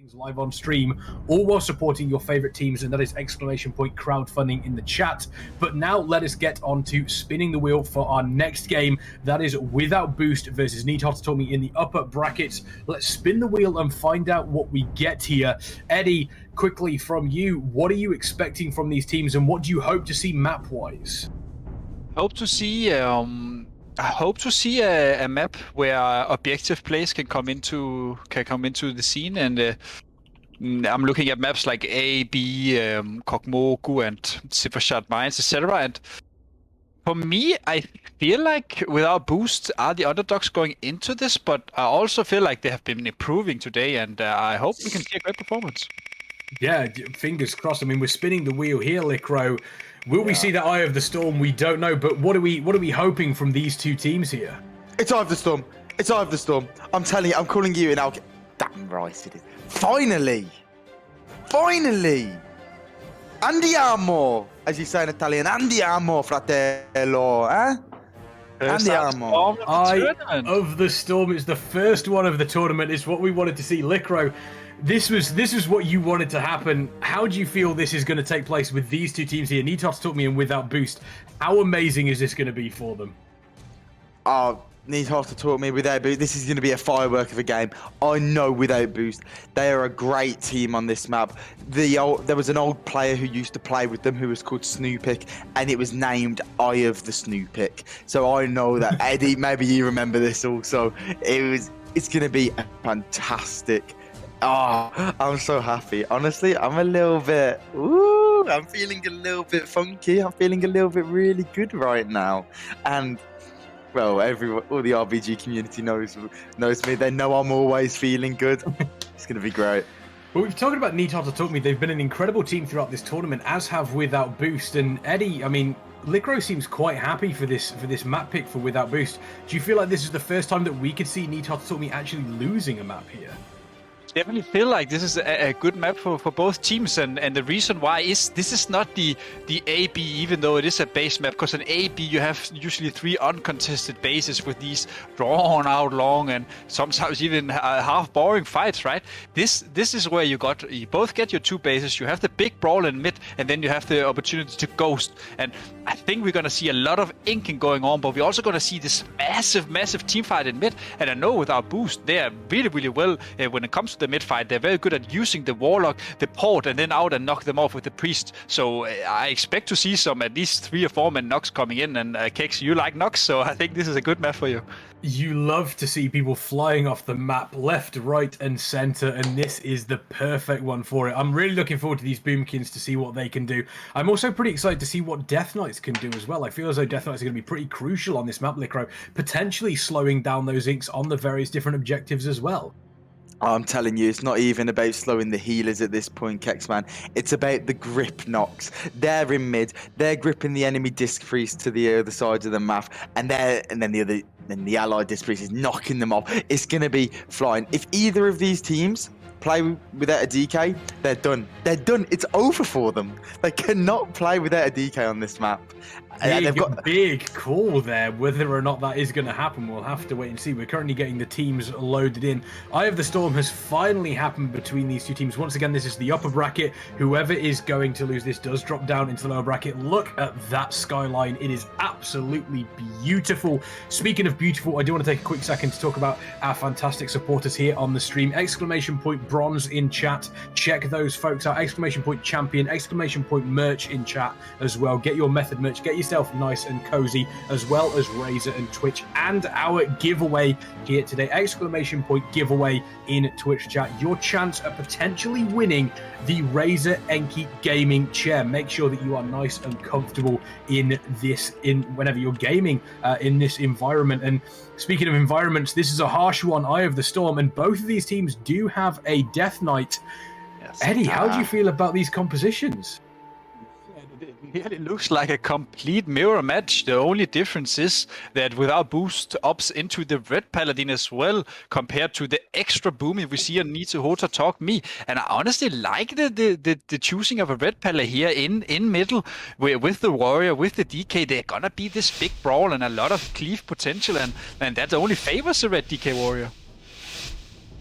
things live on stream, all while supporting your favorite teams, and that is !crowdfunding in the chat. But now let us get on to spinning the wheel for our next game. That is Without Boost versus HOTA Talk Me in the upper brackets. Let's spin the wheel and find out what we get here. Eddie, quickly from you, what are you expecting from these teams, and what do you hope to see map-wise? I hope to see a map where objective plays can come into the scene, and I'm looking at maps like A, B, Kokmoku, and Siffershot Mines, etc. And for me, I feel like Without Boost are the underdogs going into this, but I also feel like they have been improving today, and I hope we can see a great performance. Yeah, fingers crossed. I mean, we're spinning the wheel here, Licro. Will we see the Eye of the Storm? We don't know, but what are we hoping from these two teams here? It's Eye of the Storm. It's Eye of the Storm. I'm telling you, I'm calling you in. Damn right it is. Finally! Andiamo! As you say in Italian, andiamo, fratello, eh? Andiamo. Eye of the Storm is the first one of the tournament. It's what we wanted to see. Licro, this was what you wanted to happen. How do you feel this is going to take place with these two teams here? HOTA Talk Me and Without Boost. How amazing is this going to be for them? Well, we've talked about HOTA Talk Me. They've been an incredible team throughout this tournament, as have Without Boost. And Eddie, I mean, Licro seems quite happy for this map pick for Without Boost. Do you feel like this is the first time that we could see HOTA Talk Me actually losing a map here? Definitely feel like this is a good map for both teams, and the reason why is this is not the AB, even though it is a base map, because an AB you have usually 3 uncontested bases with these drawn out long and sometimes even half boring fights, right? This is where you both get your 2 bases, you have the big brawl in mid, and then you have the opportunity to ghost. And I think we're gonna see a lot of inking going on, but we're also gonna see this massive team fight in mid. And I know Without Boost, they are really well when it comes to the mid fight. They're very good at using the Warlock, the Port, and then out and knock them off with the Priest. So I expect to see some at least 3 or 4 man knocks coming in. And Kex, you like knocks, so I think this is a good map for you. You love to see people flying off the map left, right, and center, and this is the perfect one for it. I'm really looking forward to these Boomkins to see what they can do. I'm also pretty excited to see what Death Knights can do as well. I feel as though Death Knights are going to be pretty crucial on this map, Licro, potentially slowing down those inks on the various different objectives as well. I'm telling you, it's not even about slowing the healers at this point, Kexman. It's about the grip knocks. They're in mid. They're gripping the enemy disc priest to the other side of the map, and then the allied disc priest is knocking them off. It's going to be flying. If either of these teams play without a DK, they're done. They're done. It's over for them. They cannot play without a DK on this map. Big call there. Whether or not that is going to happen, we'll have to wait and see. We're currently getting the teams loaded in. Eye of the Storm has finally happened between these two teams. Once again, this is the upper bracket. Whoever is going to lose this does drop down into the lower bracket. Look at that skyline. It is absolutely beautiful. Speaking of beautiful, I do want to take a quick second to talk about our fantastic supporters here on the stream. !bronze in chat. Check those folks out. !champion, !merch in chat as well. Get your method merch. Get yourself nice and cozy, as well as Razer and Twitch, and our giveaway here today. !giveaway in Twitch chat. Your chance at potentially winning the Razer Enki gaming chair. Make sure that you are nice and comfortable whenever you're gaming in this environment. And speaking of environments, this is a harsh one, Eye of the Storm, and both of these teams do have a Death Knight. Yes. Eddie, how do you feel about these compositions? It really looks like a complete mirror match. The only difference is that Without Boost ups into the Red Paladin as well, compared to the extra booming we see on HOTA Talk Me. And I honestly like the choosing of a Red Paladin here in middle with the Warrior, with the DK. They're gonna be this big brawl and a lot of cleave potential, and that only favors the Red DK Warrior.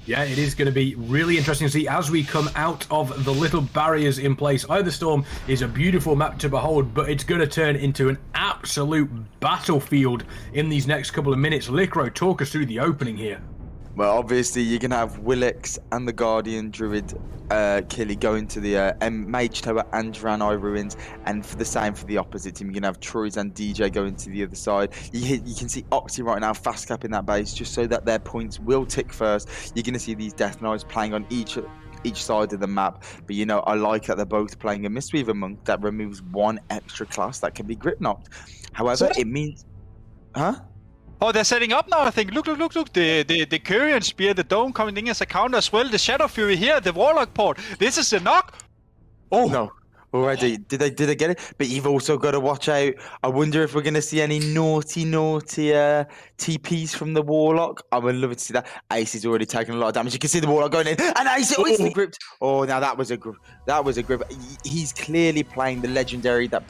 Yeah, it is going to be really interesting to see as we come out of the little barriers in place. Either Storm is a beautiful map to behold, but it's going to turn into an absolute battlefield in these next couple of minutes. Licro, talk us through the opening here. Well, obviously, you're going to have Willix and the Guardian Druid Killy going to the Mage Tower and Draenei Ruins. And for the same for the opposite team, you're going to have Troyes and DJ going to the other side. You can see Oxy right now fast capping that base just so that their points will tick first. You're going to see these Death Knights playing on each side of the map. But, you know, I like that they're both playing a Mistweaver Monk that removes one extra class that can be Grip Knocked. However, it means... Huh? Oh, they're setting up now, I think. Look. The Curian Spear, the Dome coming in as a counter as well. The Shadow Fury here, the Warlock port. This is a knock. Oh, no. Already. Did they get it? But you've also got to watch out. I wonder if we're going to see any naughty TPs from the Warlock. I would love to see that. Ace is already taking a lot of damage. You can see the Warlock going in. And Ace instantly gripped. Oh, now that was a grip. He's clearly playing the legendary that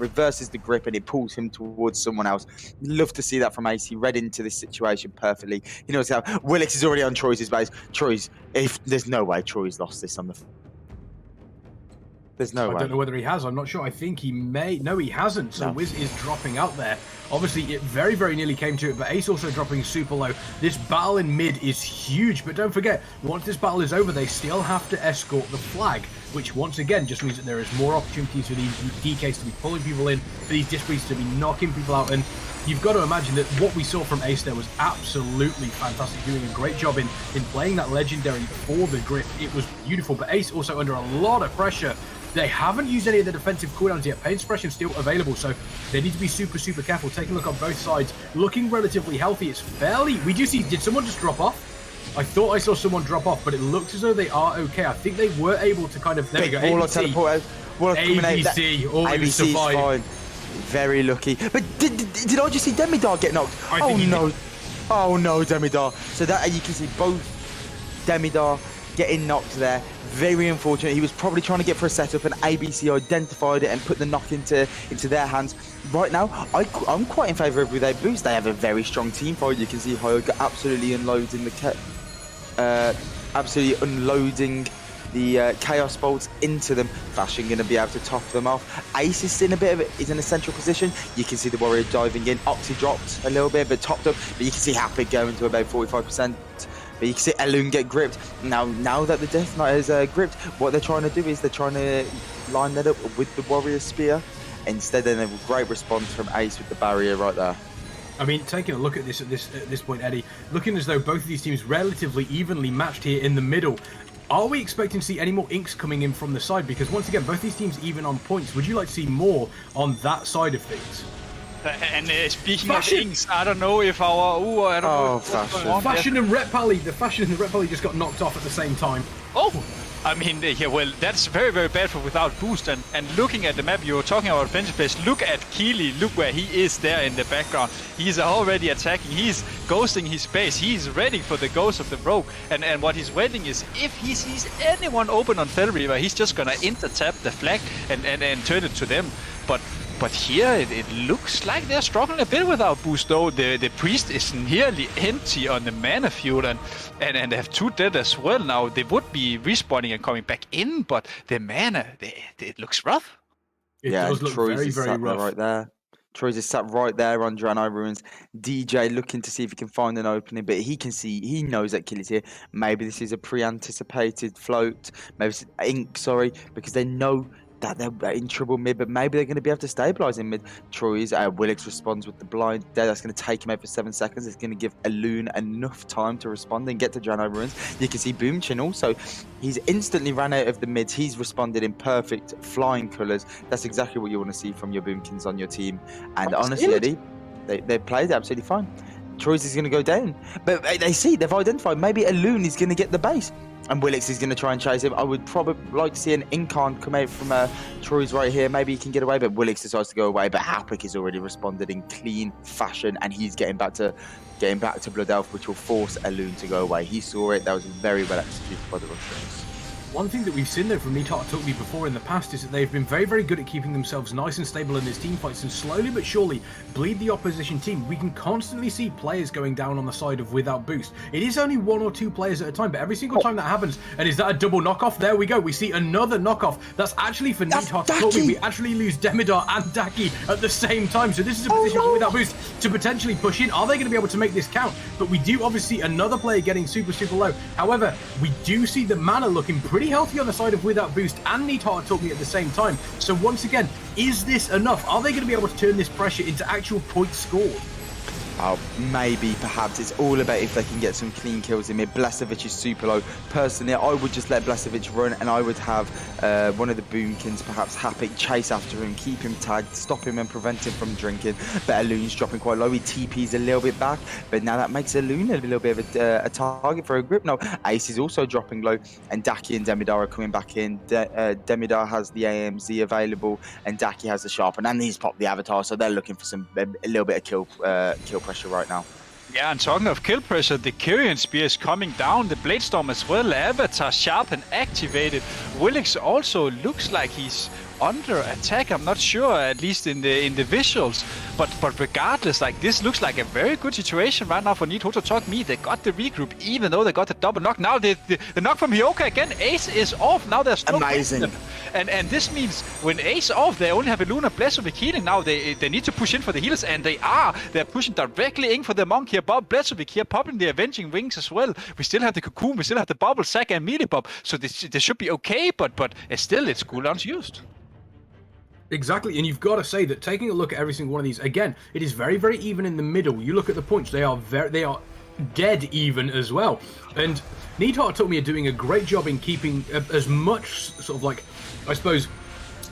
reverses the grip and it pulls him towards someone else. Love to see that from Ace. He read into this situation perfectly. He knows how. Willix is already on Troyes' base. Troyes, if there's no way Troyes lost this on the... There's no way. I don't know whether he has. I'm not sure. I think he may. No, he hasn't. So Wiz is dropping out there. Obviously, it very, very nearly came to it, but Ace also dropping super low. This battle in mid is huge, but don't forget, once this battle is over, they still have to escort the flag, which once again just means that there is more opportunities for these DKs to be pulling people in, for these Displays to be knocking people out, and you've got to imagine that what we saw from Ace there was absolutely fantastic, doing a great job in playing that legendary for the grip. It was beautiful, but Ace also under a lot of pressure. They haven't used any of the defensive cooldowns yet. Pain suppression still available, so they need to be super, super careful. Taking a look on both sides, looking relatively healthy. It's fairly... Did someone just drop off? I thought I saw someone drop off, but it looks as though they are okay. I think they were able to kind of... There we go, ABC. ABC always survived. Very lucky. But did I just see Demidar get knocked? Oh no. Oh no, Demidar. So that you can see both Demidar getting knocked there. Very unfortunate. He was probably trying to get for a setup and ABC identified it and put the knock into their hands. Right now, I'm quite in favour of with their boost. They have a very strong team fight. You can see Hyoga absolutely unloading the Chaos Bolts into them. Fashion going to be able to top them off. Ace is in is in a central position. You can see the Warrior diving in. Oxy dropped a little bit, but topped up. But you can see Happy going to about 45%. But you can see Elune get gripped. Now that the Death Knight is gripped, what they're trying to do is they're trying to line that up with the Warrior Spear. Instead, then a great response from Ace with the barrier right there. I mean, taking a look at this at this point, Eddie, looking as though both of these teams relatively evenly matched here in the middle. Are we expecting to see any more inks coming in from the side? Because once again, both these teams even on points. Would you like to see more on that side of things? And speaking of inks, I don't know if our... I don't know Fashion. Fashion and Ret Pally. The Fashion and the Ret Pally just got knocked off at the same time. Oh! I mean, yeah, well, that's very, very bad for without boost. And looking at the map, you were talking about offensive place. Look at Keely. Look where he is there in the background. He's already attacking. He's ghosting his base. He's ready for the ghost of the Rogue. And what he's waiting is if he sees anyone open on Fell Reaver, he's just gonna inter-tap the flag and turn it to them. But here it looks like they're struggling a bit without boost though. The priest is nearly empty on the mana field and they have 2 dead as well now. They would be respawning and coming back in, but the mana, it looks rough. It does look very, very rough. Right there. Troyes is sat right there on Draenei Ruins. DJ looking to see if he can find an opening, but he knows that Killy's here. Maybe this is a pre-anticipated float. Maybe it's ink, sorry, because they know that they're in trouble mid, but maybe they're going to be able to stabilize in mid. Troyes, Willix responds with the blind there. That's going to take him out for 7 seconds. It's going to give Elune enough time to respond and get to Draenei Ruins. You can see Boomchin also. He's instantly ran out of the mids. He's responded in perfect flying colours. That's exactly what you want to see from your Boomkins on your team. And honestly, Eddie, they played absolutely fine. Troyes is going to go down. But they've identified maybe Elune is going to get the base. And Willix is going to try and chase him. I would probably like to see an Incarn come out from Troyes right here. Maybe he can get away, but Willix decides to go away. But Hapik has already responded in clean fashion, and he's getting back to Blood Elf, which will force Elune to go away. He saw it. That was very well executed by the Russians. One thing that we've seen though from HOTA Took Me before in the past is that they've been very, very good at keeping themselves nice and stable in these team fights and slowly but surely bleed the opposition team. We can constantly see players going down on the side of without boost. It is only 1 or 2 players at a time, but every single time that happens, and is that a double knockoff? There we go. We see another knockoff. That's actually for HOTA Took Me. We actually lose Demidar and Daki at the same time. So this is a position for without boost to potentially push in. Are they going to be able to make this count? But we do obviously see another player getting super, super low. However, we do see the mana looking pretty healthy on the side of without boost and HOTA Took Me at the same time. So once again, is this enough? Are they going to be able to turn this pressure into actual points scored? Oh, maybe, perhaps. It's all about if they can get some clean kills in mid. Blasevic is super low. Personally, I would just let Blasevic run, and I would have one of the Boomkins, perhaps Hapik, chase after him, keep him tagged, stop him and prevent him from drinking. But Alun's dropping quite low. He TP's a little bit back, but now that makes Alun a little bit of a target for a grip. Now, Ace is also dropping low, and Daki and Demidar are coming back in. Demidar has the AMZ available, and Daki has the Sharpen, and he's popped the Avatar, so they're looking for a little bit of kill pressure right now. Yeah, and talking of kill pressure, the Kyrian Spear is coming down, the Bladestorm as well, Avatar Sharpen activated. Willix also looks like he's under attack. I'm not sure, at least in the visuals, but regardless, like, this looks like a very good situation right now for HOTA Took Me. They got the regroup, even though they got the double knock. Now the knock from Hyoka again. Ace is off. Now there's no amazing. And this means when Ace off, they only have a Luna Blazovic healing. Now they need to push in for the healers, and they're pushing directly in for the monk here. Bob Blazovic here popping the Avenging Wings as well. We still have the Cocoon, we still have the Bubble, Saga, and Melee Bob, so this should be okay, but still it's cooldowns used. Exactly, and you've got to say that taking a look at every single one of these, again, it is very, very even in the middle. You look at the points; they are dead even as well. And HOTA Took Me are doing a great job in keeping as much sort of like, I suppose,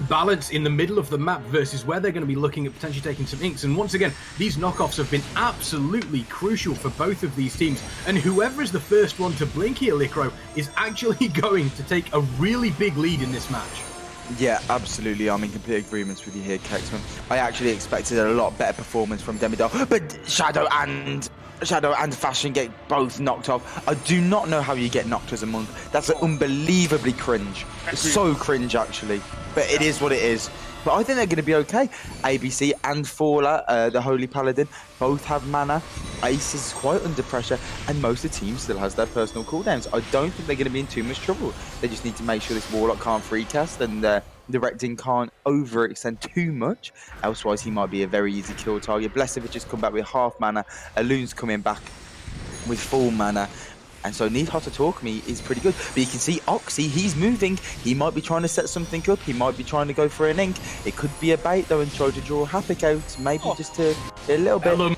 balance in the middle of the map versus where they're going to be looking at potentially taking some inks. And once again, these knockoffs have been absolutely crucial for both of these teams. And whoever is the first one to blink here, Licro, is actually going to take a really big lead in this match. Yeah, absolutely. I'm in complete agreement with you here, Kexman. I actually expected a lot better performance from Demidar, but Shadow and Fashion get both knocked off. I do not know how you get knocked as a monk. That's unbelievably cringe. So cringe, actually. But it is what it is. But I think they're going to be okay. ABC and Faller, the Holy Paladin, both have mana. Ace is quite under pressure, and most of the team still has their personal cooldowns. I don't think they're going to be in too much trouble. They just need to make sure this Warlock can't free cast, and the Rectin can't overextend too much. Elsewise, he might be a very easy kill target. Blasevic has come back with half mana. Alun's coming back with full mana. And so HOTA Took Me is pretty good. But you can see Oxy, he's moving. He might be trying to set something up. He might be trying to go for an ink. It could be a bait, though, and try to draw Hapik out. Maybe just a little bit.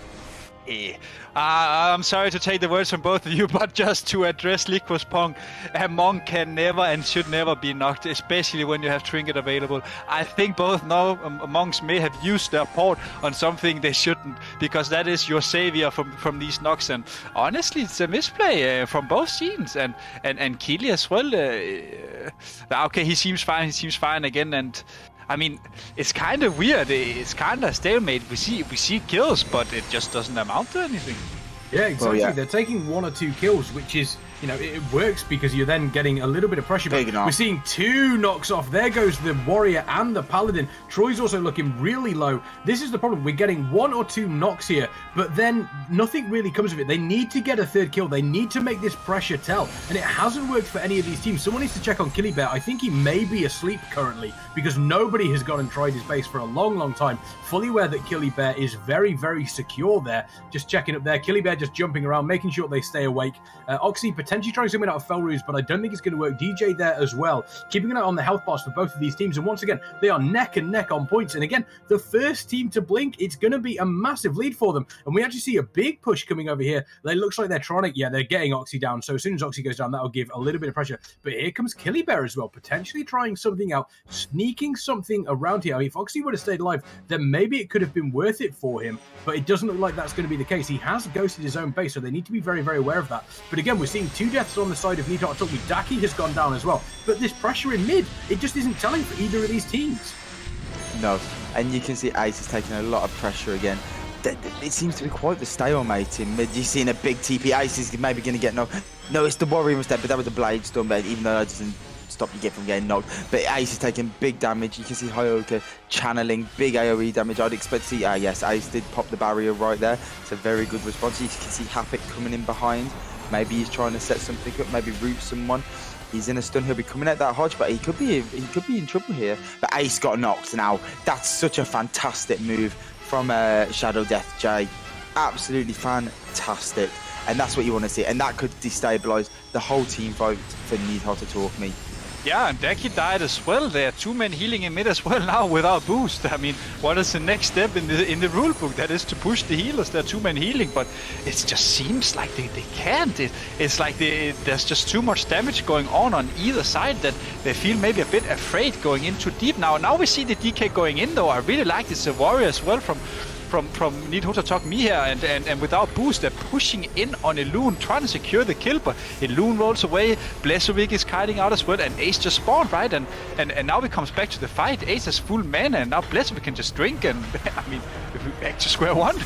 I'm sorry to take the words from both of you, but just to address Liquos Pong, a monk can never and should never be knocked, especially when you have Trinket available. I think both monks may have used their port on something they shouldn't, because that is your savior from these knocks. And honestly, it's a misplay from both scenes. And Keely as well. Okay, he seems fine again. And I mean, it's kind of weird. It's kind of stalemate. We see kills, but it just doesn't amount to anything. Yeah, exactly. Well, yeah. They're taking 1 or 2 kills, which is, you know, it works because you're then getting a little bit of pressure. But we're seeing 2 knocks off. There goes the Warrior and the Paladin. Troy's also looking really low. This is the problem. We're getting 1 or 2 knocks here, but then nothing really comes of it. They need to get a 3rd kill. They need to make this pressure tell, and it hasn't worked for any of these teams. Someone needs to check on Killy Bear. I think he may be asleep currently because nobody has gone and tried his base for a long, long time. Fully aware that Killy Bear is very, very secure there. Just checking up there. Killy Bear just jumping around, making sure they stay awake. Oxy potentially trying something out of Fell Ruse, but I don't think it's going to work. DJ there as well, keeping an eye on the health bars for both of these teams. And once again, they are neck and neck on points. And again, the first team to blink, it's going to be a massive lead for them. And we actually see a big push coming over here. It looks like they're trying to, yeah, they're getting Oxy down. So as soon as Oxy goes down, that'll give a little bit of pressure. But here comes Killy Bear as well, potentially trying something out, sneaking something around here. I mean, if Oxy would have stayed alive, then maybe it could have been worth it for him. But it doesn't look like that's going to be the case. He has ghosted his own base, so they need to be very, very aware of that. But again, we're seeing 2 deaths on the side of HOTA Took Me. Daki has gone down as well. But this pressure in mid, it just isn't telling for either of these teams. No, and you can see Ace is taking a lot of pressure again. It seems to be quite the stalemate in mid. You're seeing a big TP. Ace is maybe going to get no. No, it's the Warrior instead, but that was a Bladestorm, even though that doesn't stop you get from getting knocked. But Ace is taking big damage. You can see HOTA channeling big AoE damage. I'd expect to see, yes, Ace did pop the barrier right there. It's a very good response. You can see Havoc coming in behind. Maybe he's trying to set something up, maybe root someone. He's in a stun. He'll be coming at that Hodge, but he could be in trouble here. But Ace got knocked now. That's such a fantastic move from Shadow Death J. Absolutely fantastic. And that's what you want to see. And that could destabilize the whole team fight for HOTA to talk me. Yeah, and Daki died as well. There are 2 men healing in mid as well now without boost. I mean, what is the next step in the rule book? That is to push the healers. There are 2 men healing, but it just seems like they can't. It's like there's just too much damage going on either side that they feel maybe a bit afraid going in too deep now. Now we see the DK going in though. I really like this warrior as well from HOTA talk me here, and without boost they're pushing in on Elune, trying to secure the kill, but Elune rolls away, Blesovic is kiting out as well, and Ace just spawned, right? And now it comes back to the fight. Ace has full mana, and now Blesovic can just drink, and I mean, if we back to square one.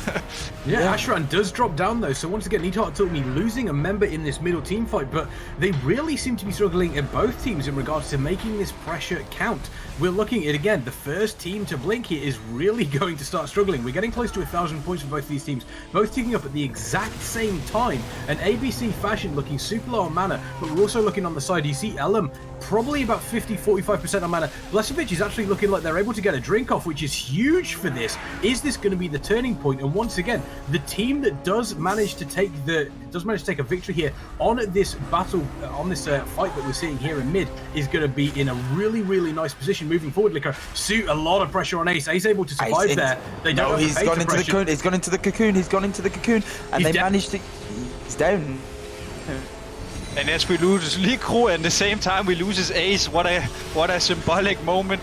Yeah, Ashran does drop down though, so once again, HOTA took me losing a member in this middle team fight, but they really seem to be struggling in both teams in regards to making this pressure count. We're looking at, again, the first team to blink here is really going to start struggling. We're getting close to 1,000 points for both these teams, both ticking up at the exact same time. And ABC Fashion looking super low on mana, but we're also looking on the side. You see Elam probably about 50-45% on mana. Blesovic is actually looking like they're able to get a drink off, which is huge for this. Is this going to be the turning point? And once again, the team that does manage to take a victory here on this battle, on this fight that we're seeing here in mid, is going to be in a really, really nice position moving forward. Licker, suit a lot of pressure on Ace. Ace able to survive there. They don't. No, he's gone into the cocoon. He's gone into the cocoon. He's gone into the cocoon, and they managed to. He's down. And as we lose Likro, and at the same time we lose his Ace, what a symbolic moment.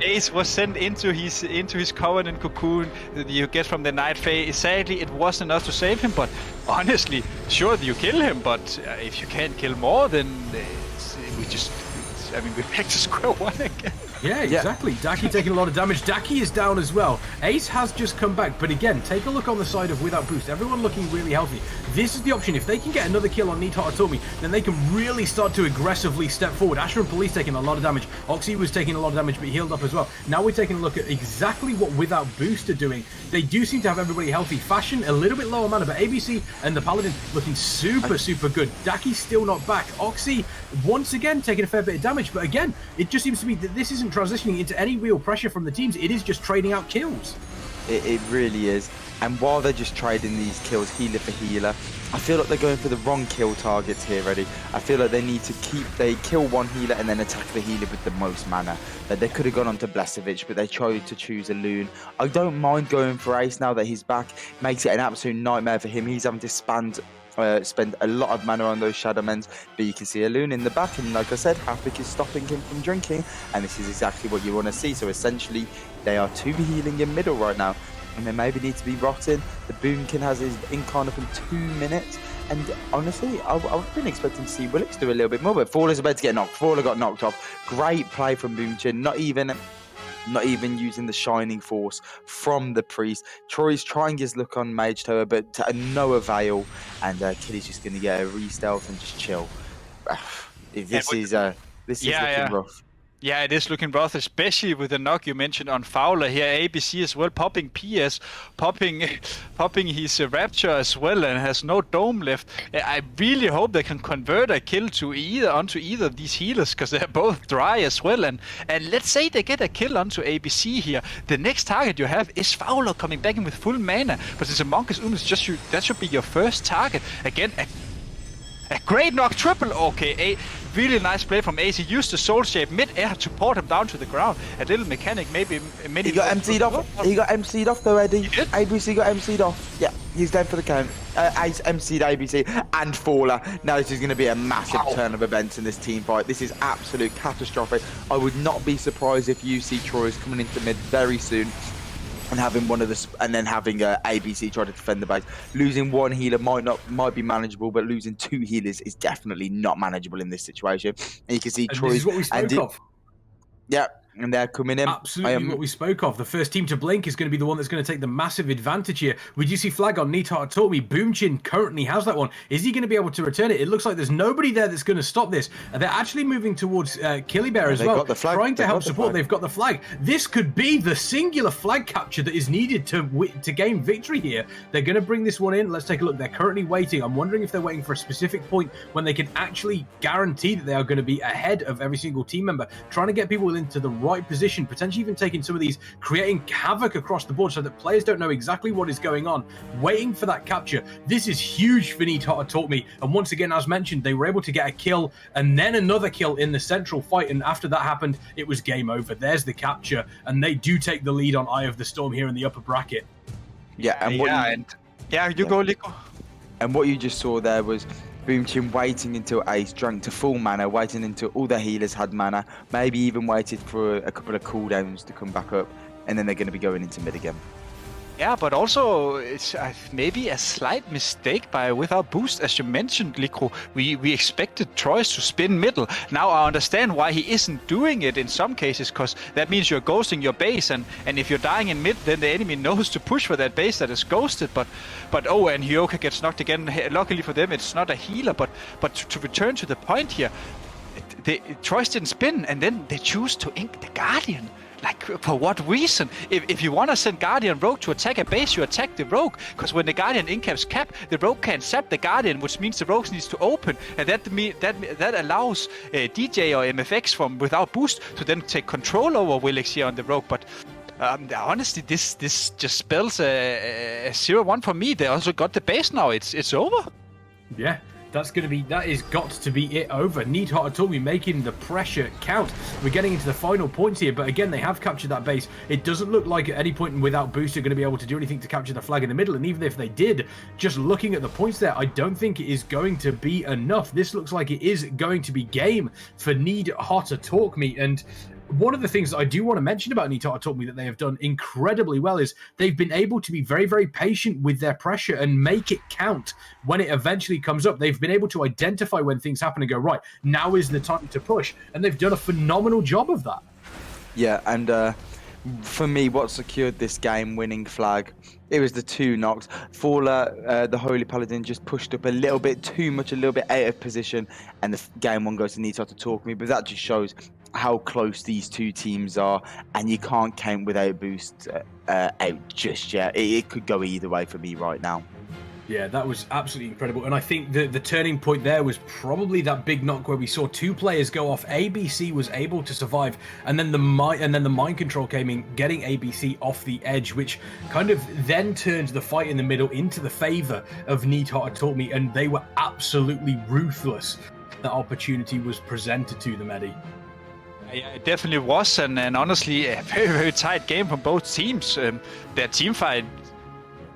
Ace was sent into his Covenant cocoon that you get from the Night Fae. Sadly, it wasn't enough to save him, but honestly, sure you kill him, but if you can't kill more, then we're back to square one again. Yeah, exactly. Daki taking a lot of damage. Daki is down as well. Ace has just come back, but again, take a look on the side of without boost. Everyone looking really healthy. This is the option. If they can get another kill on HOTA Tomi, then they can really start to aggressively step forward. Asher and Police taking a lot of damage. Oxy was taking a lot of damage, but he healed up as well. Now we're taking a look at exactly what without boost are doing. They do seem to have everybody healthy. Fashion, a little bit lower mana, but ABC and the Paladin looking super good. Daki's still not back. Oxy, once again, taking a fair bit of damage, but again, it just seems to be that this isn't transitioning into any real pressure from the teams. It is just trading out kills. It really is. And while they're just trading these kills, healer for healer, I feel like they're going for the wrong kill targets here, Eddie. I feel like they need to they kill one healer and then attack the healer with the most mana. They could have gone on to Blesovic, but they chose to choose a Loon. I don't mind going for Ace now that he's back. Makes it an absolute nightmare for him. He's having to spend a lot of mana on those Shadow Mens, but you can see a Loon in the back, and like I said, Havoc is stopping him from drinking, and this is exactly what you want to see. So essentially, they are 2 healing in middle right now, and they maybe need to be rotten. The Boomkin has his Incarnate in 2 minutes, and honestly, I've been expecting to see Willix do a little bit more, but Faller's about to get knocked. Faller got knocked off. Great play from Boomkin, not even using the Shining Force from the Priest. Troy's trying his look on Mage Tower, but to no avail, and Killy's just going to get a re-stealth and just chill. This is looking rough. Yeah, it is looking rough, especially with the knock you mentioned on Fowler here. ABC as well, popping PS, popping his Rapture as well, and has no dome left. I really hope they can convert a kill onto either of these healers, because they're both dry as well. And let's say they get a kill onto ABC here. The next target you have is Fowler coming back in with full mana, but since a Monk is that should be your first target. Again, a great knock, triple. Okay, really nice play from Ace. He used the soul shape mid-air to port him down to the ground. A little mechanic, maybe. He got MC'd off. He got MC'd off though, Eddie. ABC got MC'd off. Yeah, he's down for the count. Ace MC'd ABC and Faller. Now this is going to be a massive turn of events in this team fight. This is absolute catastrophic. I would not be surprised if you see Troy's coming into mid very soon, and having having ABC try to defend the base. Losing one healer might be manageable, but losing 2 healers is definitely not manageable in this situation. And you can see Troy's. This is what we spoke of. Yeah, and they're coming in. Absolutely what we spoke of. The first team to blink is going to be the one that's going to take the massive advantage here. We do see flag on Nita Tomi. Boomchin currently has that one. Is he going to be able to return it? It looks like there's nobody there that's going to stop this. They're actually moving towards Killy Bear as well. Got the flag. Trying to help support. They've got the flag. This could be the singular flag capture that is needed to gain victory here. They're going to bring this one in. Let's take a look. They're currently waiting. I'm wondering if they're waiting for a specific point when they can actually guarantee that they are going to be ahead of every single team member, trying to get people into the right position, potentially even taking some of these, creating havoc across the board so that players don't know exactly what is going on, waiting for that capture. This is huge for Nita Tomi. And once again, as mentioned, they were able to get a kill and then another kill in the central fight. And after that happened, it was game over. There's the capture. And they do take the lead on Eye of the Storm here in the upper bracket. Yeah, and you go, Lico. And what you just saw there was Boomchin waiting until Ace drank to full mana, waiting until all the healers had mana, maybe even waited for a couple of cooldowns to come back up, and then they're going to be going into mid again. Yeah, but also it's maybe a slight mistake without boost, as you mentioned, Lico. We expected Troyes to spin middle. Now I understand why he isn't doing it in some cases, because that means you're ghosting your base, and if you're dying in mid, then the enemy knows to push for that base that is ghosted. But oh, and Hyoka gets knocked again. Luckily for them, it's not a healer. But to return to the point here, Troyes didn't spin, and then they choose to ink the Guardian. Like, for what reason? If you want to send Guardian Rogue to attack a base, you attack the Rogue. Because when the Guardian incaps cap, the Rogue can't zap the Guardian, which means the Rogue needs to open. And that allows DJ or MFX from without boost to then take control over Willix here on the Rogue. But honestly, this just spells a 0-1 for me. They also got the base now. It's over. Yeah. That is got to be it over. Nita Tomi making the pressure count. We're getting into the final points here, but again, they have captured that base. It doesn't look like at any point without boost they're going to be able to do anything to capture the flag in the middle, and even if they did, just looking at the points there, I don't think it is going to be enough. This looks like it is going to be game for Nita Tomi, and one of the things that I do want to mention about Nita Tomi that they have done incredibly well is they've been able to be very, very patient with their pressure and make it count when it eventually comes up. They've been able to identify when things happen and go, right, now is the time to push. And they've done a phenomenal job of that. Yeah, and for me, what secured this game-winning flag, it was the 2 knocks. Faller, the Holy Paladin, just pushed up a little bit too much, a little bit out of position, and the game 1 goes to Nita Tomi. But that just shows how close these two teams are, and you can't count without boost out just yet. It could go either way for me right now. Yeah, that was absolutely incredible. And I think the turning point there was probably that big knock where we saw 2 players go off. ABC was able to survive, and then the mind control came in, getting ABC off the edge, which kind of then turned the fight in the middle into the favor of Nita Tomi, and they were absolutely ruthless. That opportunity was presented to them, Eddie. Yeah, it definitely was, and honestly, a very, very tight game from both teams. Their team fight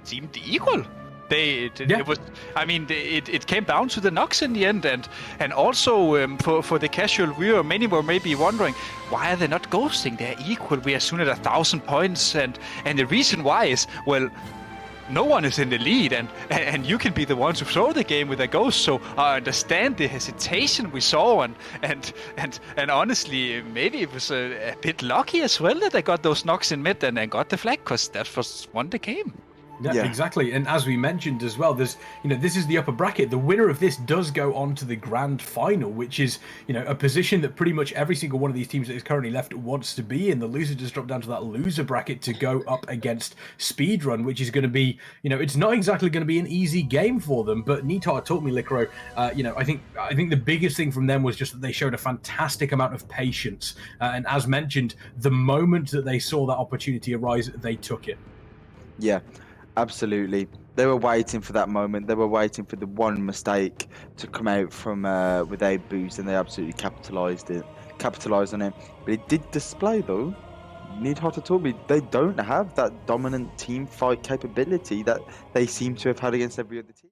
seemed equal. It was. I mean, it came down to the knocks in the end, and also for the casual viewer, many were maybe wondering why are they not ghosting? They're equal. We are soon at 1,000 points, and the reason why is, well, no one is in the lead, and you can be the one to throw the game with a ghost. So I understand the hesitation we saw, and honestly, maybe it was a bit lucky as well that they got those knocks in mid and got the flag, because that was won the game. Yeah, exactly. And as we mentioned as well, this is the upper bracket. The winner of this does go on to the grand final, which is, a position that pretty much every single one of these teams that is currently left wants to be in. The loser just dropped down to that loser bracket to go up against Speedrun, which is going to be, it's not exactly going to be an easy game for them. But Nita Tomi, Licro, I think the biggest thing from them was just that they showed a fantastic amount of patience. And as mentioned, the moment that they saw that opportunity arise, they took it. Yeah. Absolutely. They were waiting for that moment. They were waiting for the one mistake to come out from without boost, and they absolutely capitalized on it. But it did display, though, Nita Tomi, they don't have that dominant team fight capability that they seem to have had against every other team.